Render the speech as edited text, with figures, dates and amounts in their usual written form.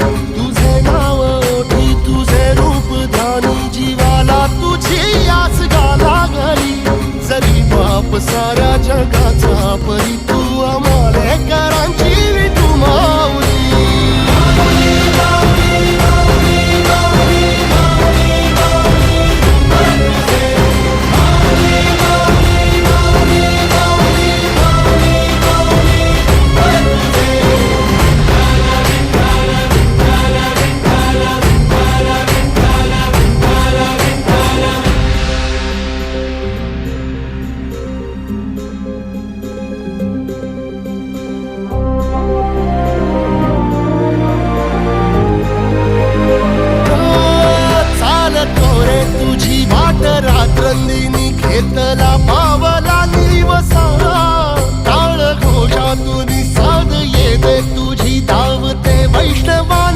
तुझे नाव ओठी तुझे रूप ध्यानी जीवाला तुझी आस गाला घरी जरी बाप सा